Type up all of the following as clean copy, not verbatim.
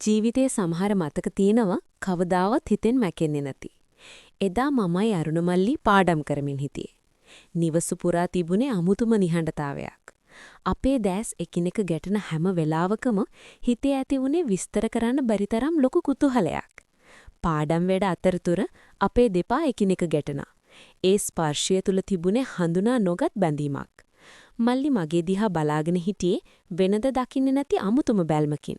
ජීවිතයේ සමහර මතක තියෙනවා කවදාවත් හිතෙන් මැකෙන්නේ නැති. එදා මමයි අරුණ මල්ලි පාඩම් කරමින් හිටියේ. නිවස පුරා තිබුණේ අමුතුම නිහඬතාවයක්. අපේ දැස් එකිනෙක ගැටෙන හැම වෙලාවකම හිතේ ඇති වුණේ විස්තර කරන්න බැරි තරම් ලොකු කුතුහලයක්. පාඩම් වැඩ අතරතුර අපේ දෙපා එකිනෙක ගැටෙනා. ඒ ස්පර්ශය තුල තිබුණේ හඳුනා නොගත් බැඳීමක්. මල්ලි මගේ දිහා බලාගෙන හිටියේ වෙනද දකින්නේ නැති අමුතුම බැල්මකින්.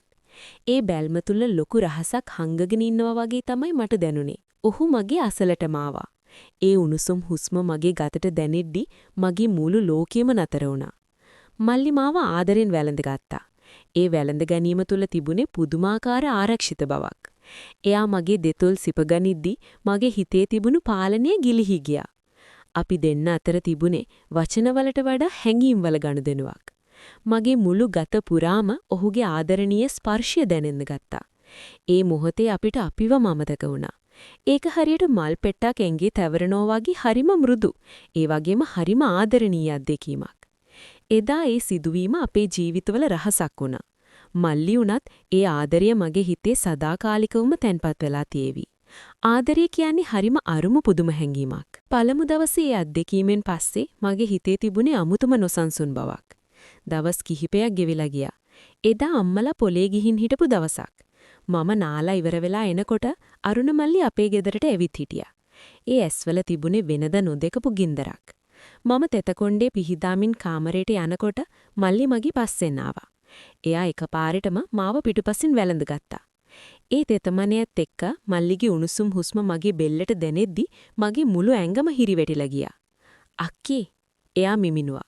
ඒ බැල්ම තුල ලොකු රහසක් හංගගෙන ඉන්නවා වගේ තමයි මට දැනුනේ. ඔහු මගේ අසලටම ආවා. ඒ උණුසුම් හුස්ම මගේ ගතට දැනෙද්දි මගේ මුළු ලෝකෙම නතර වුණා. මල්ලි මාව ආදරෙන් වැළඳගත්තා. ඒ වැළඳ ගැනීම තුල තිබුණේ පුදුමාකාර ආරක්ෂිත බවක්. එයා මගේ දෙතොල් සිපගනිද්දි මගේ හිතේ තිබුණු පාලනය ගිලිහි ගියා. අපි දෙන්න අතර තිබුණේ වචනවලට වඩා හැඟීම්වල ගනුදෙනුවක්. මගේ මුළු ගත පුරාම ඔහුගේ ආදරණීය ස්පර්ශය දැනෙන්න ගත්තා. ඒ මොහොතේ අපිට අපිව මමතක වුණා. ඒක හරියට මල් පෙට්ටක් එංගේ තැවරනවා වගේ හරිම මෘදු. ඒ වගේම හරිම ආදරණීය අත්දැකීමක්. එදා ඒ සිදුවීම අපේ ජීවිතවල රහසක් වුණා. මල්ලි උනත් ඒ ආදරය මගේ හිතේ සදාකාලිකවම තැන්පත් වෙලා තියේවි. ආදරය කියන්නේ හරිම අරුම පුදුම හැඟීමක්. පළමු දවසේ ඒ අත්දැකීමෙන් පස්සේ මගේ හිතේ තිබුණේ අමුතුම නොසන්සුන් බවක්. දවස් කිහිපයක් ගෙවිලා ගියා. එදා අම්මලා පොලේ ගිහින් හිටපු දවසක්. මම නාලා ඉවර වෙලා එනකොට අරුණ මල්ලි අපේ ගෙදරට ඇවිත් හිටියා. ඒ ඇස්වල තිබුණේ වෙනද නොදකපු ගින්දරක්. මම තෙතකොණ්ඩේ පිහිදාමින් කාමරයට යනකොට මල්ලි මගේ පස්සෙන් ආවා. එයා එකපාරටම මාව පිටුපසින් වැළඳගත්තා. ඒ තෙතමනයත් එක්ක මල්ලිගේ උණුසුම් හුස්ම මගේ බෙල්ලට දැනෙද්දි මගේ මුළු ඇඟම හිරිවැටිලා ගියා. "අක්කේ" එයා මිමිනුවා.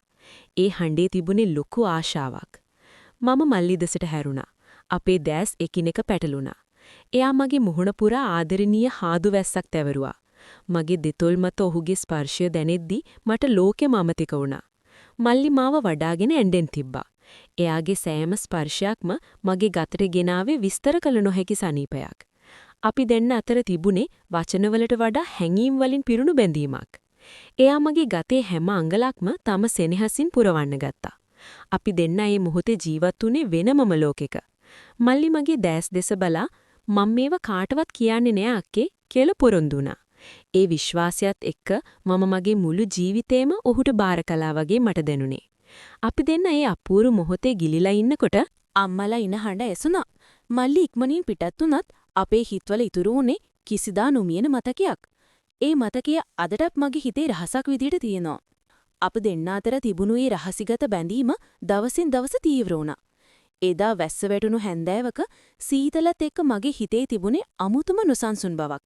ඒ හඬේ තිබුණේ ලොකු ආශාවක්. මම මල්ලි දෙසට හැරුණා. අපේ දැස් එකිනෙක පැටලුණා. එයා මගේ මුහුණ පුරා ආදරණීය හාදු වැස්සක් තැවරුවා. මගේ දෙතොල් මත ඔහුගේ ස්පර්ශය දැනෙද්දි මට ලෝකෙම අමතක වුණා. මල්ලි මාව වඩාගෙන ඇඬෙන් තිබ්බා. එයාගේ සෑම ස්පර්ශයක්ම මගේ ගතට ගෙනාවේ විස්තර කළ නොහැකි සනීපයක්. අපි දෙන්න අතර තිබුණේ වචනවලට වඩා හැඟීම් වලින් පිරුණු බැඳීමක්. එයා මගේ ගතේ හැම අංගලක්ම තම සෙනෙහසින් පුරවන්න ගත්තා. අපි දෙන්න මේ මොහොතේ ජීවත් වුණේ වෙනමම ලෝකෙක. මල්ලි මගේ දැස් දෙස බලා "මම මේව කාටවත් කියන්නේ නෑ අක්කේ" කියලා පොරොන්දු වුණා. ඒ විශ්වාසයත් එක්ක මම මගේ මුළු ජීවිතේම ඔහුට බාර කළා වගේ මට දැනුනේ. අපි දෙන්න ඒ අපූර්ව මොහොතේ ගිලිලා ඉන්නකොට අම්මලා ඉන හඬ ඇසුණා. මල්ලි ඉක්මනින් පිටත් වුණත් අපේ හිතවල ඉතුරු වුණේ කිසිදා නොමියෙන මතකයක්. ඒ මතකය අදටත් මගේ හිතේ රහසක් විදියට තියෙනවා. අප දෙන්න අතර තිබුණු ඒ රහසිගත බැඳීම දවසින් දවස තීව්‍ර වුණා. එදා වැස්ස වැටුණු හැන්දෑවක සීතලත් එක්ක මගේ හිතේ තිබුණේ අමුතුම නොසන්සුන් බවක්.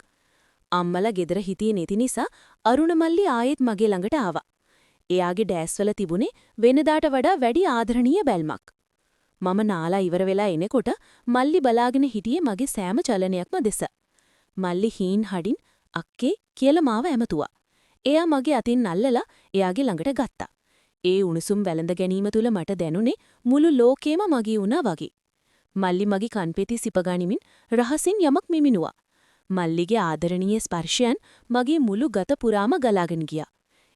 අම්මලා ගෙදර හිටියේ නැති නිසා අරුණ මල්ලි ආයෙත් මගේ ළඟට ආවා. එයාගේ ඩෑස්වල තිබුණේ වෙනදාට වඩා වැඩි ආදරණීය බැල්මක්. මම නාලා ඉවර වෙලා එනකොට මල්ලි බලාගෙන හිටියේ මගේ සෑම චලනයක්ම දෙස. මල්ලි හීන් හඩින් "අක්කේ" කියලා මාව ඇමතුවා. එයා මගේ අතින් අල්ලලා එයාගේ ළඟට ගත්තා. ඒ උණුසුම් වැළඳ ගැනීම තුල මට දැනුනේ මුළු ලෝකෙම මගේ වුණා වගේ. මල්ලි මගේ කන්පෙති සිපගනිමින් රහසින් යමක් මිමිනුවා. මල්ලිගේ ආදරණීය ස්පර්ශයන් මගේ මුළු ගත පුරාම ගලාගෙන ගියා.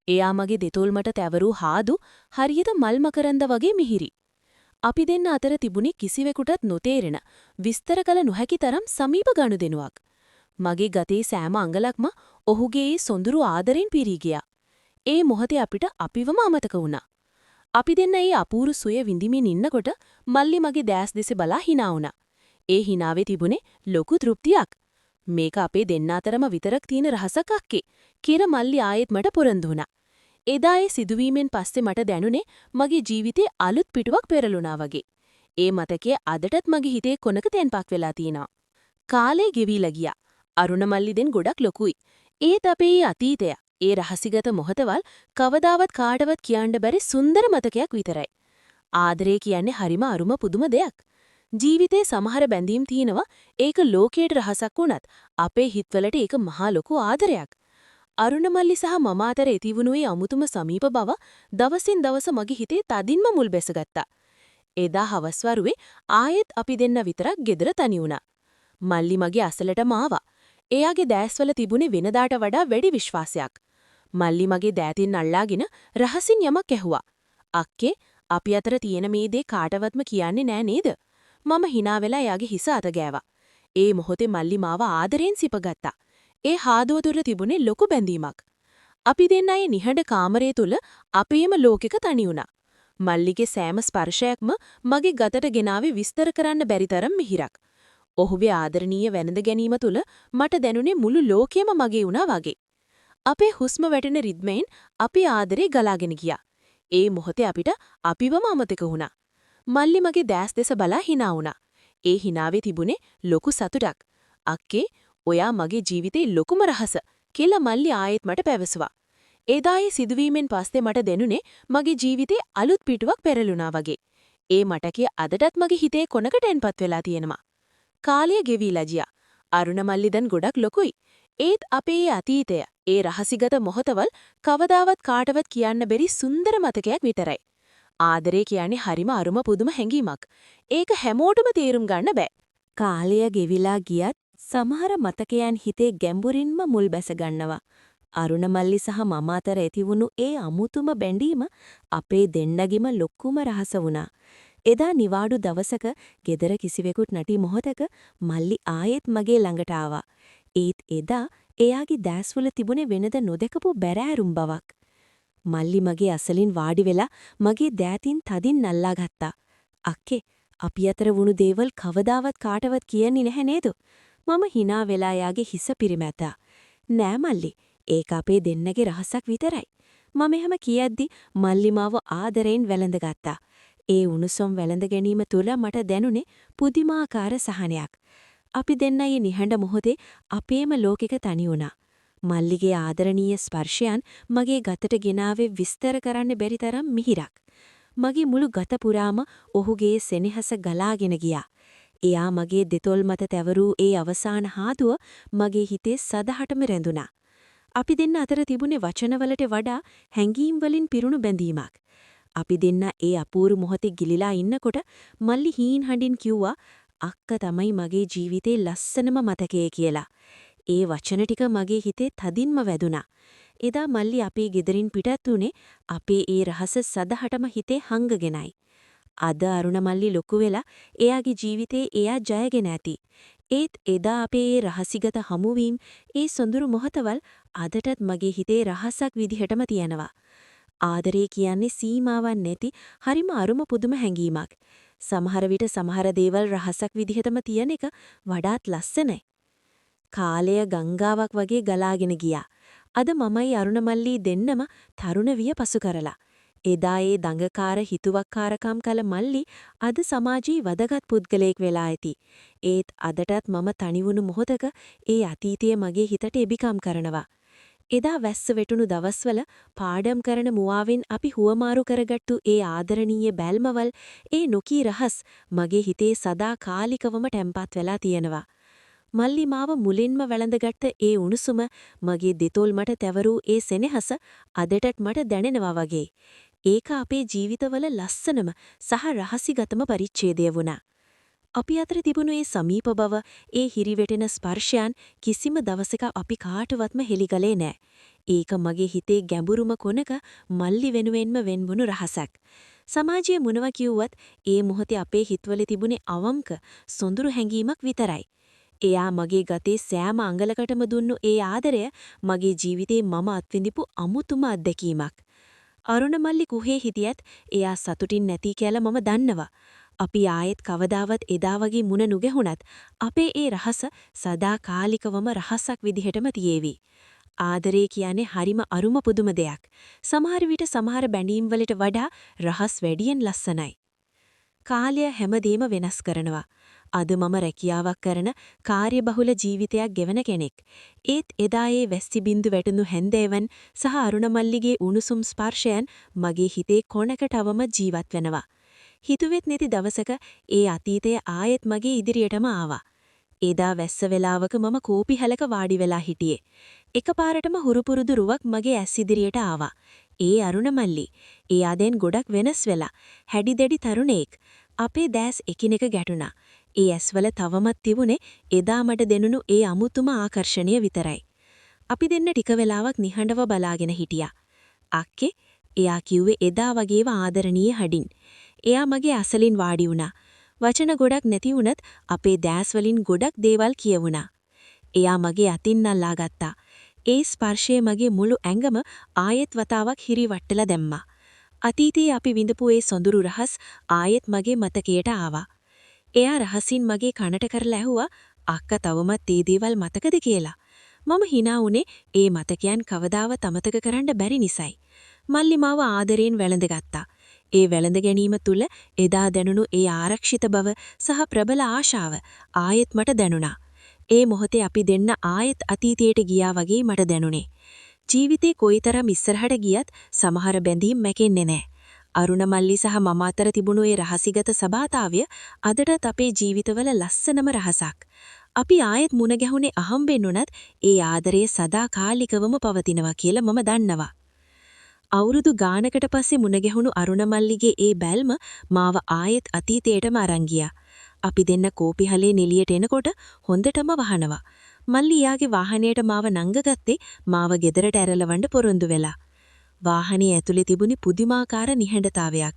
එයා මගේ දෙතොල් මට තැවරූ හාදු හරියට මල් මකරන්ද වගේ මිහිරි. අපි දෙන්න අතර තිබුණේ කිසිවෙකුටත් නොතේරෙන විස්තර කළ නොහැකි තරම් සමීප ගනුදෙනුවක්. මගේ ගතේ සෑම අංගලක්ම ඔහුගේ ඒ සොඳුරු ආදරෙන් පිරී ගියා. ඒ මොහොතේ අපිට අපිවම අමතක වුණා. අපි දෙන්න ඒ අපූරු සුවය විඳිමින් ඉන්නකොට මල්ලි මගේ දැස් දෙස බලා hina වුණා. ඒ hinaවේ තිබුණේ ලොකු තෘප්තියක්. "මේක අපේ දෙන්න අතරම විතරක් තියෙන රහසක් අක්කේ" කියලා මල්ලි ආයෙත් මට පොරොන්දු වුණා. එදා ඒ සිදුවීමෙන් පස්සේ මට දැනුනේ මගේ ජීවිතේ අලුත් පිටුවක් පෙරළුණා වගේ. ඒ මතකය අදටත් මගේ හිතේ කොනක තැන්පත් වෙලා තියෙනවා. කාලේ ගෙවිලා ගියා. අරුණ මල්ලි දෙන් ගොඩක් ලොකුයි. ඒත් අපේ අතීතය, ඒ රහසිගත මොහොතවල් කවදාවත් කාටවත් කියන්න බැරි සුන්දර මතකයක් විතරයි. ආදරය කියන්නේ හරිම අරුම පුදුම දෙයක්. ජීවිතේ සමහර බැඳීම් තියෙනවා ඒක ලෝකයට රහසක් වුණත් අපේ හිතවලට ඒක මහා ලොකු ආදරයක්. අරුණ මල්ලි සහ මම අතර ඇතිවුණු ඒ අමුතුම සමීප බව දවසින් දවස මගේ හිතේ තදින්ම මුල් බැසගත්තා. එදා හවස් වරුවේ ආයෙත් අපි දෙන්න විතරක් ගෙදර තනි වුණා. මල්ලි මගේ අසලටම ආවා. එයාගේ දැස්වල තිබුණේ වෙනදාට වඩා වැඩි විශ්වාසයක්. මල්ලි මගේ දෑතින් අල්ලාගෙන රහසින් යමක් ඇහුවා. "අක්කේ, අපි අතර තියෙන මේ දේ කාටවත්ම කියන්නේ නෑ නේද? මම hina වෙලා එයාගේ හිස අත ගෑවා. ඒ මොහොතේ මල්ලි මාව ආදරෙන් සිපගත්තා. ඒ හාදුව තුල තිබුණේ ලොකු බැඳීමක්. අපි දෙන්න අය නිහඬ කාමරය තුල අපේම ලෝකෙක තනි වුණා. මල්ලිගේ සෑම ස්පර්ශයක්ම මගේ ගතට ගෙනාවේ විස්තර කරන්න බැරි තරම් මිහිරක්. ඔහුගේ ආදරණීය වැළඳ ගැනීම තුල මට දැනුනේ මුළු ලෝකෙම මගේ වුණා වගේ. අපේ හුස්ම වැටෙන රිද්මෙන් අපි ආදරේ ගලාගෙන ගියා. ඒ මොහොතේ අපිට අපිවම අමතක වුණා. මල්ලි මගේ දැස් දෙස බලා hina වුණා. ඒ hinaවේ තිබුණේ ලොකු සතුටක්. අක්කේ, ඔයා මගේ ජීවිතේ ලොකුම රහස කියලා මල්ලි ආයෙත් මට පැවසුවා. එදායේ සිදුවීමෙන් පස්සේ මට දැනුනේ මගේ ජීවිතේ අලුත් පිටුවක් පෙරළුණා වගේ. ඒ මටකය අදටත් මගේ හිතේ කොනකට එන්පත් වෙලා තියෙනවා. කාලය ගෙවිලා ගියා. අරුණ මල්ලි දැන් ගොඩක් ලොකුයි. ඒත් අපේ අතීතය, ඒ රහසිගත මොහොතවල් කවදාවත් කාටවත් කියන්න බැරි සුන්දර මතකයක් විතරයි. ආදරේ කියන්නේ හරිම අරුම පුදුම හැඟීමක්. ඒක හැමෝටම තේරුම් ගන්න බෑ. කාලය ගෙවිලා ගියත් සමහර මතකයන් හිතේ ගැඹුරින්ම මුල් බැස ගන්නවා. අරුණ මල්ලි සහ මම අතර ඇතිවුණු ඒ අමුතුම බැඳීම අපේ දෙන්නගෙම ලොකුම රහස වුණා. එදා නිවාඩු දවසක ගෙදර කිසිවෙකුත් නැති මොහොතක මල්ලි ආයෙත් මගේ ළඟට ආවා. ඒත් එදා එයාගේ දැස්වල තිබුණේ වෙනද නොදකපු බැරෑරුම් බවක්. මල්ලි මගේ අසලින් වාඩි වෙලා මගේ දෑතින් තදින් අල්ලා ගත්තා. අක්කේ, අපි අතර වුණු දේවල් කවදාවත් කාටවත් කියන්නේ නැහැ නේද? මම hina වෙලා එයාගේ හිස පිරිමැද්දා. නෑ මල්ලි, ඒක අපේ දෙන්නගේ රහසක් විතරයි. මම එහෙම කියද්දි මල්ලි මාව ආදරෙන් වැළඳගත්තා. ඒ උණුසුම් වැළඳ ගැනීම තුල මට දැනුනේ පුදුමාකාර සහනයක්. අපි දෙන්නයි නිහඬ මොහොතේ අපේම ලෝකෙක තනි වුණා. මල්ලිගේ ආදරණීය ස්පර්ශයන් මගේ ගතට ගෙනාවේ විස්තර කරන්න බැරි තරම් මිහිරක්. මගේ මුළු ගත පුරාම ඔහුගේ සෙනෙහස ගලාගෙන ගියා. එයා මගේ දෙතොල් මත තැවරූ ඒ අවසාන හාදුව මගේ හිතේ සදහටම රැඳුණා. අපි දෙන්න අතර තිබුණේ වචනවලට වඩා හැඟීම් වලින් පිරුණු බැඳීමක්. අපි දෙන්න ඒ අපූර්ව මොහොතේ ගිලිලා ඉන්නකොට මල්ලි හීන් හඬින් කිව්වා, අක්ක තමයි මගේ ජීවිතේ ලස්සනම මතකය කියලා. ඒ වචන ටික මගේ හිතේ තදින්ම වැදුනා. එදා මල්ලි අපේ ගෙදරින් පිටත් වුණේ අපේ ඒ රහස සදහටම හිතේ හංගගෙනයි. අද අරුණ මල්ලි ලොකු වෙලා එයාගේ ජීවිතේ එයා ජයගෙන ඇති. ඒත් එදා අපේ ඒ රහසිගත හමුවීම, ඒ සොඳුරු මොහොතවල් අදටත් මගේ හිතේ රහසක් විදිහටම තියෙනවා. ආදරේ කියන්නේ සීමාවක් නැති හරිම අරුම පුදුම හැඟීමක්. සමහර විට සමහර දේවල් රහසක් විදිහටම තියෙන එක වඩාත් ලස්සනයි. කාලය ගංගාවක් වගේ ගලාගෙන ගියා. අද මමයි අරුණ මල්ලි දෙන්නම තරුණ විය පසු කරලා. එදා ඒ දඟකාර හිතුවක්කාරකම් කළ මල්ලි අද සමාජයේ වැදගත් පුද්ගලයෙක් වෙලා ඇති. ඒත් අදටත් මම තනිවුණු මොහොතක ඒ අතීතය මගේ හිතට එබිකම් කරනවා. එදා වැස්ස වැටුණු දවස්වල පාඩම් කරන මුවාවෙන් අපි හුවමාරු කරගත්තු ඒ ආදරණීය බැල්මවල්, ඒ නොකී රහස් මගේ හිතේ සදා කාලිකවම තැම්පත් වෙලා තියෙනවා. මල්ලි මාව මුලින්ම වැළඳගත්ත ඒ උණුසුම, මගේ දෙතොල් මට තැවරූ ඒ සෙනෙහස අදටත් මට දැනෙනවා වගේ. ඒක අපේ ජීවිතවල ලස්සනම සහ රහසිගතම පරිච්ඡේදය වුණා. අපි අතර තිබුණු ඒ සමීප බව, ඒ හිරිවැටෙන ස්පර්ශයන් කිසිම දවසක අපි කාටවත්ම හෙළිකලේ නෑ. ඒක මගේ හිතේ ගැඹුරුම කොනක මල්ලි වෙනුවෙන්ම වෙන්වුණු රහසක්. සමාජයේ මොනවා කිව්වත් ඒ මොහොතේ අපේ හිතවල තිබුණේ අවංක සොඳුරු හැඟීමක් විතරයි. එයා මගේ ගතේ සෑම අඟලකටම දුන්නු ඒ ආදරය මගේ ජීවිතේ මම අත්විඳපු අමුතුම අත්දැකීමක්. අරුණ මල්ලි කුහේ හිටියත් එයා සතුටින් නැති කියලා මම දන්නවා. අපි ආයෙත් කවදාවත් එදා වගේ මුණ නුගැහුණත් අපේ ඒ රහස සදාකාලිකවම රහසක් විදිහටම තියේවි. ආදරේ කියන්නේ හරිම අරුම පුදුම දෙයක්. සමහර විට සමහර බැඳීම් වලට වඩා රහස් වැඩියෙන් ලස්සනයි. කාලය හැමදේම වෙනස් කරනවා. අද මම රැකියාවක් කරන කාර්යබහුල ජීවිතයක් ගෙවන කෙනෙක්. ඒත් එදා ඒ වැස්සි බින්දු වැටුණු හැන්දෑවන් සහ අරුණ මල්ලිගේ උණුසුම් ස්පර්ශයන් මගේ හිතේ කොනකටවම ජීවත් වෙනවා. හිතුවෙත් නැති දවසක ඒ අතීතය ආයෙත් මගේ ඉදිරියටම ආවා. එදා වැස්ස වෙලාවක මම කෝපිහලක වාඩි වෙලා හිටියේ. එකපාරටම හුරුපුරුදු රුවක් මගේ ඇස් ඉදිරියට ආවා. ඒ අරුණ මල්ලි. එයා දැන් ගොඩක් වෙනස් වෙලා. හැඩිදැඩි තරුණයෙක්. අපේ දැස් එකිනෙක ගැටුණා. ඒ ඇස්වල තවමත් තිබුණේ එදා මට දෙනුණු ඒ අමුතුම ආකර්ෂණය විතරයි. අපි දෙන්න ටික වෙලාවක් නිහඬව බලාගෙන හිටියා. අක්කේ, එයා කිව්වේ එදා වගේම ආදරණීය හඩින්. එයා මගේ අසලින් වාඩි වුණා. වචන ගොඩක් නැති වුණත් අපේ දැස් වලින් ගොඩක් දේවල් කියවුණා. එයා මගේ අතින් අල්ලා ගත්තා. ඒ ස්පර්ශය මගේ මුළු ඇඟම ආයෙත් වතාවක් හිරිවට්ටලා දැම්මා. අතීතයේ අපි විඳපු ඒ සොඳුරු රහස් ආයෙත් මගේ මතකයට ආවා. එයා රහසින් මගේ කනට කරලා ඇහුවා අක්කා තවමත් ඒ දේවල් මතකද කියලා. මම hina වුණේ ඒ මතකයන් කවදාවත් අමතක කරන්න බැරි නිසයි. මල්ලි මාව ආදරයෙන් වැළඳගත්තා. ඒ වැළඳ ගැනීම තුල එදා දැනුණු ඒ ආරක්ෂිත බව සහ ප්‍රබල ආශාව ආයෙත් මට දැනුණා. ඒ මොහොතේ අපි දෙන්න ආයෙත් අතීතයට ගියා වගේ මට දැනුනේ. ජීවිතේ කොයිතරම් ඉස්සරහට ගියත් සමහර බැඳීම් මැකෙන්නේ නැහැ. අරුණ මල්ලි සහ මම අතර තිබුණු ඒ රහසිගත සබාතාවය අදටත් අපේ ජීවිතවල ලස්සනම රහසක්. අපි ආයෙත් මුණ ගැහුනේ අහම්බෙන් උනත් ඒ ආදරය සදාකාලිකවම පවතිනවා කියලා මම දන්නවා. අවුරුදු ගානකට පස්සේ මුණ ගැහුණු අරුණ මල්ලිගේ ඒ බැල්ම මාව ආයෙත් අතීතයටම අරන් ගියා. අපි දෙන්න කෝපිහලේ නිලියට එනකොට හොඳටම වහනවා. මල්ලි යාගේ වාහනයට මාව නංගගත්තේ මාව ගෙදරට ඇරලවන්න පොරොන්දු වෙලා. වාහනේ ඇතුලේ තිබුණි පුදුමාකාර නිහඬතාවයක්.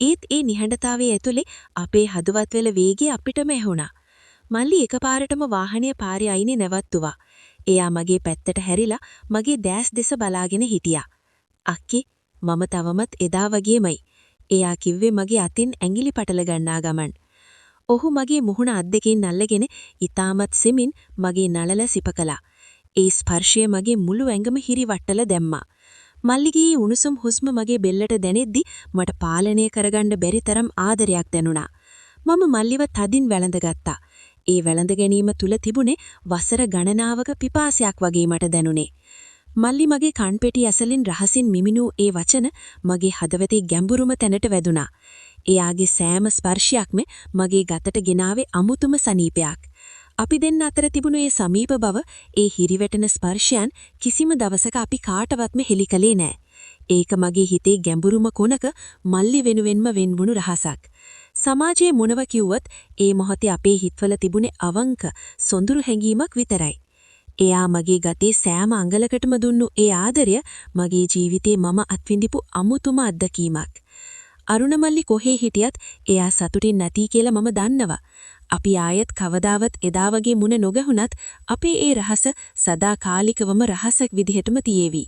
ඒත් ඒ නිහඬතාවයේ ඇතුලේ අපේ හදවත් වල වේගය අපිටම ඇහුණා. මල්ලි එකපාරටම වාහනය පාරේ අයිනේ නැවතුවා. එයා මගේ පැත්තට හැරිලා මගේ දැස් දෙස බලාගෙන හිටියා. අක්කේ මම තවමත් එදා වගේමයි. එයා කිව්වේ මගේ අතින් ඇඟිලි පටල ගන්නා ගමන්. ඔහු මගේ මුහුණ අත් දෙකෙන් අල්ලගෙන ඊටමත් සෙමින් මගේ නළල සිප කළා. ඒ ස්පර්ශය මගේ මුළු ඇඟම හිරිවට්ටල දැම්මා. මල්ලිගේ උණුසුම් හුස්ම මගේ බෙල්ලට දැනෙද්දි මට පාලනය කරගන්න බැරි තරම් ආදරයක් දැනුණා. මම මල්ලිව තදින් වැළඳගත්තා. ඒ වැළඳ ගැනීම තුල තිබුණේ වසර ගණනාවක පිපාසයක් වගේ මට දැනුනේ. මල්ලි මගේ කන්පෙටි ඇසලින් රහසින් මිමිනූ ඒ වචන මගේ හදවතේ ගැඹුරුම තැනට වැදුනා. එයාගේ සෑම ස්පර්ශයක්ම මගේ ගතට ගෙනාවේ අමුතුම සනීපයක්. අපි දෙන්න අතර තිබුණු ඒ සමීප බව, ඒ හිරිවැටෙන ස්පර්ශයන් කිසිම දවසක අපි කාටවත්ම හෙළි කළේ නෑ. ඒක මගේ හිතේ ගැඹුරුම කොනක මල්ලි වෙනුවෙන්ම වෙන්වුණු රහසක්. සමාජයේ මොනව කිව්වත් ඒ මොහොතේ අපේ හිතවල තිබුණේ අවංක සොඳුරු හැඟීමක් විතරයි. එයා මගේ ගතේ සෑම අංගලකටම දුන්නු ඒ ආදරය මගේ ජීවිතේ මම අත්විඳිපු අමුතුම අත්දැකීමක්. අරුණමල්ලි කොහේ හිටියත් එයා සතුටින් නැති කියලා මම දන්නවා. අපි ආයෙත් කවදාවත් එදා වගේ මුණ නොගහුණත් අපේ ඒ රහස සදාකාලිකවම රහසක් විදිහටම තියේවි.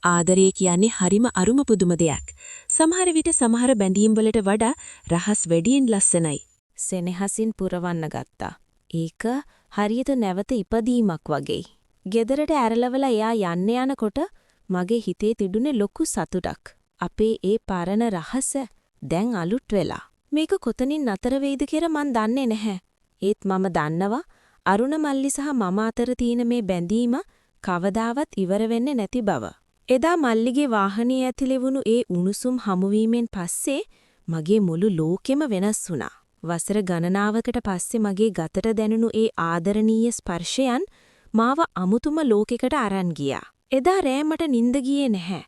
ආදරය කියන්නේ හරිම අරුම පුදුම දෙයක්. සමහර විට සමහර බැඳීම් වලට වඩා රහස් වැඩියෙන් ලස්සනයි. සෙනෙහසින් පුරවන්න ගත්තා. ඒක හරියට නැවත ඉපදීමක් වගේ. ගෙදරට ඇරලවලා එයා යන්න යනකොට මගේ හිතේ තිබුණේ ලොකු සතුටක්. අපේ ඒ පරණ රහස දැන් අලුත් වෙලා. මේක කොතනින් නතර වෙයිද කියලා මන් දන්නේ නැහැ. ඒත් මම දන්නවා අරුණ මල්ලි සහ මම අතර තියෙන මේ බැඳීම කවදාවත් ඉවර වෙන්නේ නැති බව. එදා මල්ලිගේ වාහනේ ඇතුලේ වුණු ඒ උණුසුම් හමුවීමෙන් පස්සේ මගේ මුළු ලෝකෙම වෙනස් වුණා. වසර ගණනාවකට පස්සේ මගේ ගතට දැනුණු ඒ ආදරණීය ස්පර්ශයන් මාව අමුතුම ලෝකයකට අරන් ගියා. එදා රෑ මට නිින්ද ගියේ නැහැ.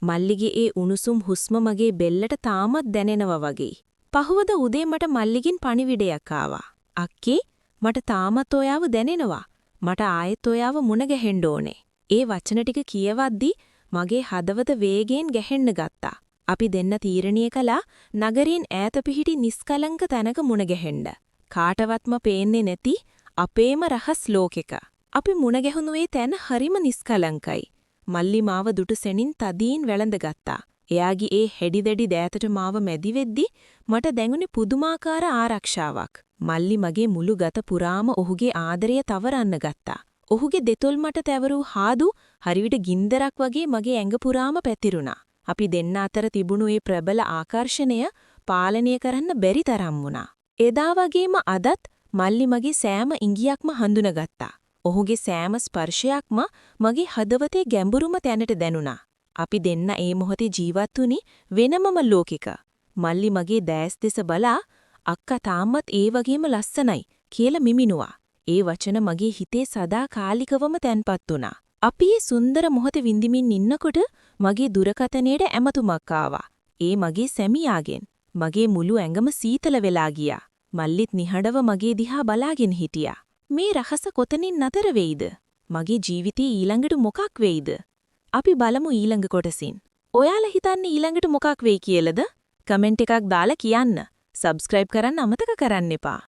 මල්ලිගේ ඒ උණුසුම් හුස්ම මගේ බෙල්ලට තාමත් දැනෙනවා වගේ. පහවද උදේ මට මල්ලිගෙන් පණිවිඩයක් ආවා. අක්කේ මට තාමත් ඔයාව දැනෙනවා. මට ආයෙත් ඔයාව මුණ ගැහෙන්න ඕනේ. ඒ වචන ටික කියවද්දි මගේ හදවත වේගයෙන් ගැහෙන්න ගත්තා. අපි දෙන්න තීරණය කළා නගරයෙන් ඈත පිහිටි නිස්කලංක තැනක මුණ ගැහෙන්න. කාටවත්ම පේන්නේ නැති අපේම රහස් ලෝකෙක. අපි මුණ ගැහුණු ඒ තැන හරිම නිස්කලංකයි. මල්ලි මාව දුටු සෙනින් තදින් වැළඳගත්තා. එයාගේ ඒ හෙඩිදෙඩි දෑතට මාව මැදි වෙද්දි මට දැනුනේ පුදුමාකාර ආරක්ෂාවක්. මල්ලි මගේ මුළු ගත පුරාම ඔහුගේ ආදරය තවරන්න ගත්තා. ඔහුගේ දෙතොල් මට තැවරූ හාදු හරිවිට ගින්දරක් වගේ මගේ ඇඟ පුරාම පැතිරුණා. අපි දෙන්න අතර තිබුණු ඒ ප්‍රබල ආකර්ෂණය පාලනය කරන්න බැරි තරම් වුණා. එදා වගේම අදත් මල්ලි මගේ සෑම ඉඟියක්ම හඳුනගත්තා. ඔහුගේ සෑම ස්පර්ශයක්ම මගේ හදවතේ ගැඹුරුම තැනට දැනුණා. අපි දෙන්න ඒ මොහොතේ ජීවත් වුණි වෙනමම ලෝකෙක. මල්ලි මගේ දැස් දෙස බලා අක්කා තාමත් ඒ වගේම ලස්සනයි කියලා මිමිනුවා. ඒ වචන මගේ හිතේ සදාකාලිකවම තැන්පත් වුණා. අපි මේ සුන්දර මොහොත විඳිමින් ඉන්නකොට මගේ දුරකථනයට ඇමතුමක් ආවා. ඒ මගේ සැමියාගෙන්. මගේ මුළු ඇඟම සීතල වෙලා ගියා. මල්ලිත් නිහඬව මගේ දිහා බලාගෙන හිටියා. මේ රහස කොතනින් නතර වෙයිද? මගේ ජීවිතේ ඊළඟට මොකක් වෙයිද? අපි බලමු ඊළඟ කොටසින්. ඔයාලා හිතන්නේ ඊළඟට මොකක් වෙයි කියලාද? කමෙන්ට් එකක් දාලා කියන්න. සබ්ස්ක්‍රයිබ් කරන්න අමතක කරන්න එපා.